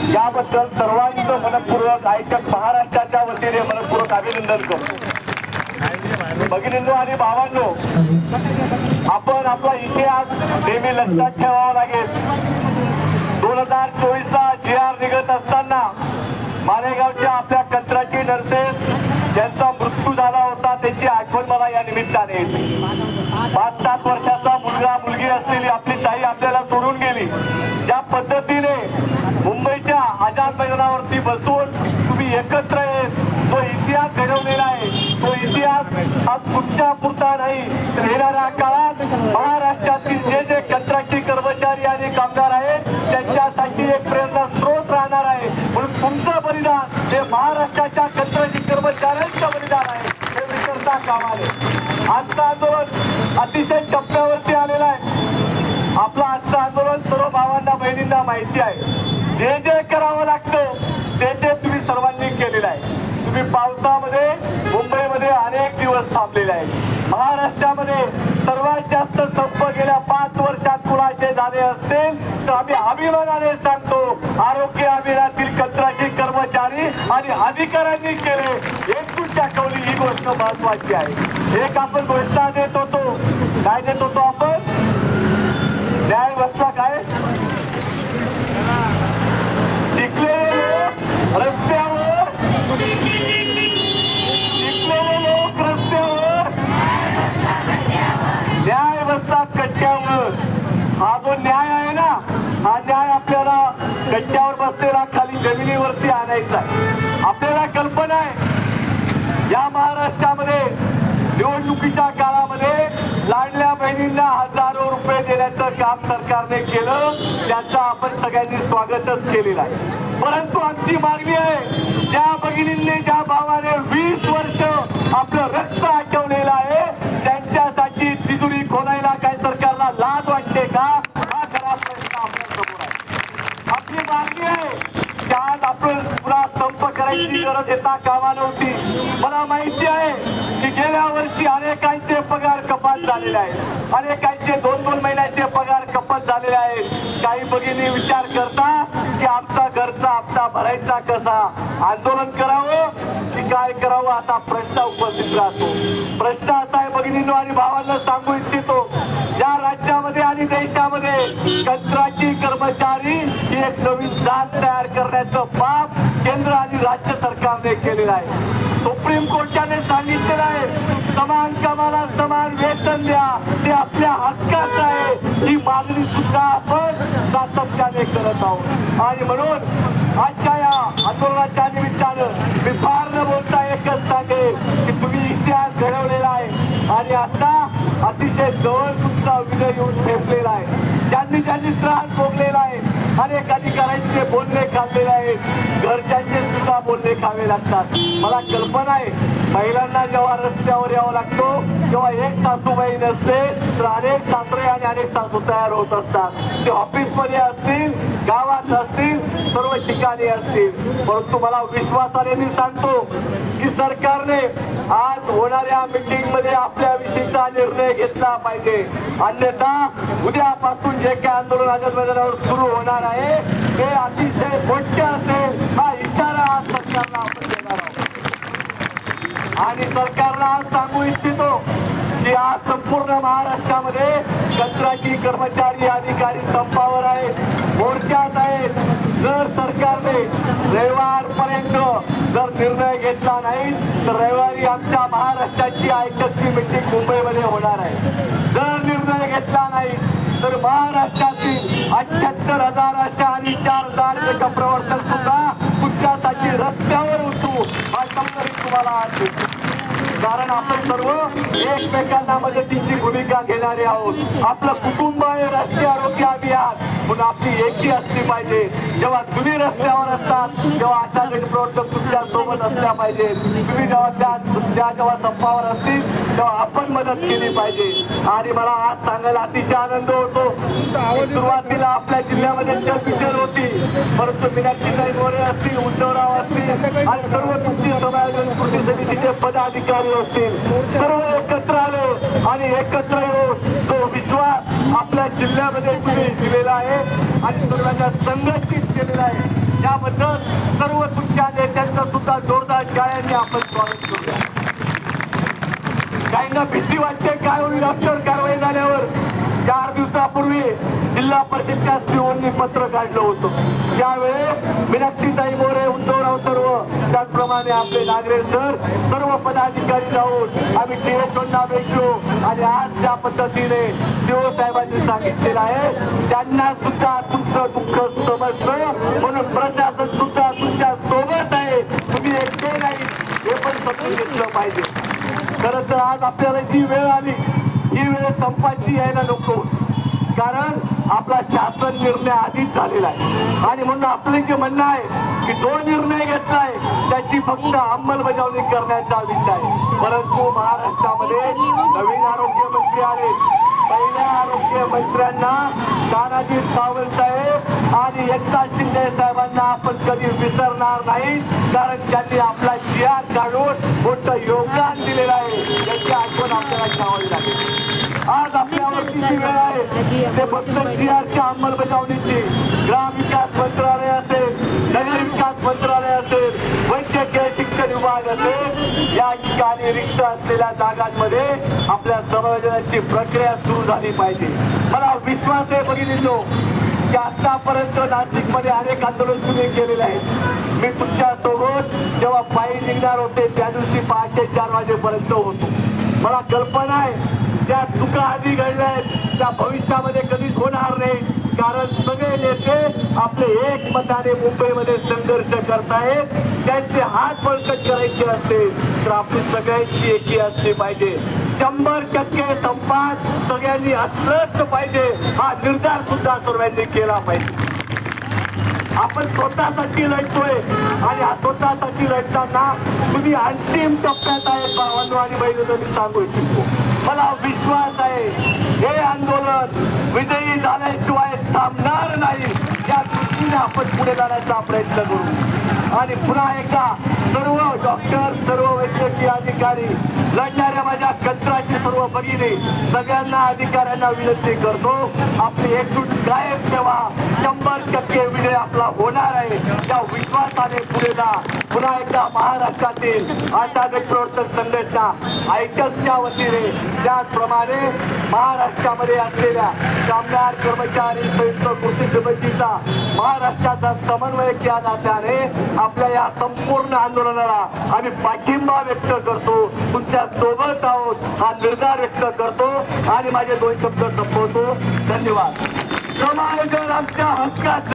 याबद्दल सर्वांचं मनपूर्वक आयटक महाराष्ट्राच्या वतीने मनपूर्वक अभिनंदन करतो। भगिनींनो आणि भावांनो, आपण आपला इतिहास नेहमी लक्षात ठेवावा लागेल। 2024 ला GR निघत असताना मालेगावच्या आपल्या कंत्राटी नर्सेस ज्यांचा मृत्यू झाला होता त्याची आठवण मला या निमित्ताने येते। 5-7 वर्षाचा मुलगा मुलगी असलेली आपली ताई आपल्याला सोडून गेली। ज्या पद्धतीने मुंबईच्या आझाद मैदानावरती बसून तुम्ही एकत्र येत तो इतिहास घडवलेला आहे, तो इतिहास हा तुमच्या पुरता नाही तर येणाऱ्या काळात महाराष्ट्रातील जे जे कंत्राटी कर्मचारी आणि कामगार आहेत त्यांच्यासाठी एक प्रेरणा स्रोत राहणार आहे। म्हणून तुमचं बलिदान हे महाराष्ट्राच्या कंत्राटी कर्मचाऱ्यांचं बलिदान आहे, हे विसरता कामा नये। आजचं आंदोलन अतिशय टप्प्यावरती आलेलं आहे। आपलं आजचं आंदोलन सर्व भावांना बहिणींना माहिती आहे। जे जे करावं लागतं ते ते तुम्ही सर्वांनी केलेलं आहे। तुम्ही पावसामध्ये मुंबईमध्ये अनेक दिवस थांबलेले आहेत। महाराष्ट्रामध्ये सर्वात जास्त संप गेल्या 5 वर्षात कुणाचे झाले असतील तर आम्ही अभिमानाने सांगतो आरोग्य अभियानातील कंत्राटी कर्मचारी आणि अधिकाऱ्यांनी केले। एकूण दाखवली ही गोष्ट महत्वाची आहे। एक आपण घोषणा देत होतो, काय देत होतो आपण? न्याय व्यवस्था काय? शिकलेले लोक रस्त्यावर, शिकलेले लोक रस्त्यावर, न्याय व्यवस्था कट्ट्यावर। हा जो न्याय आहे ना, हा न्याय आपल्याला कट्ट्यावर बसलेला खाली जमिनीवरती आणायचा आहे। आपल्याला कल्पना आहे या महाराष्ट्रामध्ये निवडणुकीच्या काळामध्ये लाडल्या बहिणींना हजारो रुपये देण्याचं काम सरकारने केलं, त्याचं आपण सगळ्यांनी स्वागतच केलेलं आहे। परंतु आमची मागणी आहे ज्या भगिनींनी ज्या भावाने 20 वर्ष आपलं रक्त आटवलेलं आहे त्यांच्यासाठी तिजोरी खोलायला काय सरकारला लाज वाटते का? हा खरा प्रश्न आपल्या समोर आहे। आपली मागणी आहे आज आपण पुन्हा संप करायची गरज येता कामा नव्हती। मला माहिती आहे की गेल्या वर्षी अनेकांचे पगार कपात झालेले आहेत, अनेकांचे 2-2 महिन्याचे पगार कपात झालेले आहेत। काही भगिनी विचार करता की आमचा घरचा हप्ता भरायचा कसा, आंदोलन करावं की काय करावं असा प्रश्न उपस्थित राहतो। प्रश्न असा आहे भगिनींनो आणि भावांना सांगू इच्छितो, या राज्यामध्ये आणि देशामध्ये कंत्राटी कर्मचारी ही एक नवीन जात तयार करण्याचं पाप केंद्र आणि राज्य सरकारने केलेलं आहे। सुप्रीम कोर्टाने सांगितलेलं आहे समान कामाला समान वेतन द्या, ते आपल्या हक्काचं आहे। ही मागणी सुद्धा आपण सातत्याने करत आहोत आणि म्हणून आजच्या या आंदोलनाच्या निमित्तानं मी फार न बोलता एकच सांगेन की तुम्ही इतिहास घडवलेला आहे आणि आता अतिशय जवळ तुमचा विजय येऊन ठेपलेला आहे। ज्यांनी ज्यांनी त्रास भोगलेला आहे, अनेक अधिकाऱ्यांचे बोलणे खाल्लेले आहेत, घरच्यांचे सुद्धा बोलणे खावे लागतात। मला कल्पना आहे महिलांना जेव्हा रस्त्यावर यावं लागतो तेव्हा एक सासूबाई नसते तर अनेक सासरे आणि अनेक सासू तयार होत असतात। ते ऑफिसमध्ये असतील, गावात असतील, सर्व ठिकाणी असतील। परंतु मला विश्वासाने मी सांगतो की सरकारने आज होणाऱ्या मीटिंग मध्ये आपल्याविषयीचा निर्णय घेतला पाहिजे, अन्यथा उद्यापासून जे काही आंदोलन आझाद मैदानावर सुरू होणार आहे ते अतिशय मोठे असेल हा इशारा आज सरकारला आपण देणार आहोत। आणि सरकारला आज सांगू इच्छितो की आज संपूर्ण महाराष्ट्रामध्ये कंत्राटी कर्मचारी अधिकारी संपावर आहेत, मोर्चात आहेत। जर सरकारने रविवारपर्यंत जर निर्णय घेतला नाही तर रविवारी आमच्या महाराष्ट्राची आयटकची मीटिंग मुंबईमध्ये होणार आहे। जर निर्णय घेतला नाही तर महाराष्ट्रातील 78,000 अशा आणि 4,000 प्रवर्तक सुद्धा तुमच्यासाठी रस्त्यावर उतरू हा शब्द तुम्हाला आज देतो। कारण आपण सर्व एकमेकांना मदतीची भूमिका घेणारे आहोत। आपलं कुटुंब आहे राष्ट्रीय आरोग्य अभियान, म्हणून आपली एकी असली पाहिजे। जेव्हा तुम्ही रस्त्यावर असतात तेव्हा अशा गटप्रवर्तक तुमच्या सोबत असल्या पाहिजे। तुम्ही जेव्हा संपावर असतील तेव्हा आपण मदत केली पाहिजे। आणि मला आज सांगायला अतिशय आनंद होतो, सुरुवातीला आपल्या जिल्ह्यामध्ये चर्चा होती, परंतु मीनाक्षीताई मोरे असतील, उद्धवराव असतील आणि सर्व तुमची समायोजन कृती समितीचे पदाधिकारी असतील, सर्व एकत्र आले आणि एकत्र येऊन तो विश्वास आपल्या जिल्ह्यामध्ये तुम्ही दिलेला आहे आणि सर्वांना संघटित केलेला आहे। त्याबद्दल सर्व तुमच्या नेत्यांचं सुद्धा जोरदार टाळ्यांनी आपण स्वागत करूया. काहींना भीती वाटते काय होईल आफ्टर कारवाई झाल्यावर. 4 दिवसापूर्वी जिल्हा परिषदच्या निवडणूक पत्र काढलं होतं. त्यावेळेस मीनाक्षीताई मोरे, उद्धवराव सर्व, त्याचप्रमाणे आपले नागरे सर, सर्व पदाधिकारी जाऊन आम्ही टीएसना भेटलो आणि आज ज्या पद्धतीने देव साहेबांनी सांगितलेलं आहे त्यांना सुद्धा तुमचं दुःख समजतं म्हणून प्रशासन सुद्धा तुमच्या सोबत आहे. तुम्ही एकटे नाही हे पण समजून घेतलं पाहिजे. खरं तर आज आपल्याला जी वेळ आली ही वेळ संपायची यायला नको, कारण आपला शासन निर्णय आधीच झालेला आहे आणि म्हणून आपले जे म्हणणं आहे की जो निर्णय घेतलाय त्याची फक्त अंमलबजावणी करण्याचा विषय आहे. परंतु महाराष्ट्रामध्ये नवीन आरोग्यमंत्री आले. पहिल्या आरोग्य मंत्र्यांना तानाजी सावंत साहेब आणि एकनाथ शिंदे साहेबांना आपण कधी विसरणार नाही, कारण त्यांनी आपला GR काढून मोठं योगदान दिलेलं आहे. याची आठवण आपल्याला ठेवावी लागेल. आज आपल्यावरती जी वेळ आहे ते फक्त GRच्या अंमलबजावणीची. ग्रामविकास मंत्रालय असेल, नगर विकास मंत्रालय असेल, वैद्यकीय शिक्षण विभाग असेल, या ठिकाणी रिक्त असलेल्या जागांमध्ये आपल्या समायोजनाची प्रक्रिया सुरू झाली पाहिजे. मला विश्वास आहे बघितलो की आतापर्यंत नाशिकमध्ये अनेक आंदोलन तुम्ही केलेले आहेत. मी तुमच्या सोबत जेव्हा पायी निघणार होते त्या दिवशी पहाटे 4 वाजेपर्यंत होतो. मला कल्पना आहे ज्या चुका आधी घडल्या आहेत त्या भविष्यामध्ये कधीच होणार नाही, कारण सगळे नेते आपले एकमताने मुंबईमध्ये संघर्ष करतायत. त्यांचे हात बळकट करायचे असतील तर आपली सगळ्यांची एकी असली पाहिजे. 100% संपात सगळ्यांनी असलंच पाहिजे हा निर्धार सुद्धा सर्वांनी केला पाहिजे. आपण स्वतःसाठी लढतोय आणि हा स्वतःसाठी लढताना तुम्ही अंतिम टप्प्यात आहेत भावांनो आणि बहिणींनो. मी सांगू इच्छितो मला विश्वास आहे हे आंदोलन विजयी झाल्याशिवाय थांबणार नाही. या दृष्टीने आपण पुढे जाण्याचा प्रयत्न करू आणि पुन्हा एकदा सर्व डॉक्टर, सर्व वैद्यकीय अधिकारी, लढणाऱ्या माझ्या कंत्राची सर्व भगिनी, सगळ्यांना अधिकाऱ्यांना विनंती करतो आपली एकजूट कायम ठेवा. 100% विजय आपला होणार आहे. त्या विश्वासाने पुढे जा. पुन्हा एकदा महाराष्ट्रातील आशा गटप्रवर्तक संघटना आयटकच्या वतीने त्याचप्रमाणे महाराष्ट्रामध्ये असलेल्या कामगार कर्मचारी संयुक्त कृती समितीचा महाराष्ट्राचा समन्वय केला जाणारे आपल्या या संपूर्ण आंदोलनाला आम्ही पाठिंबा व्यक्त करतो. तुमच्या सोबत आहोत हा निर्धार व्यक्त करतो आणि माझे 2 शब्द संपवतो. धन्यवाद. समायोजन आमच्या हक्काचं.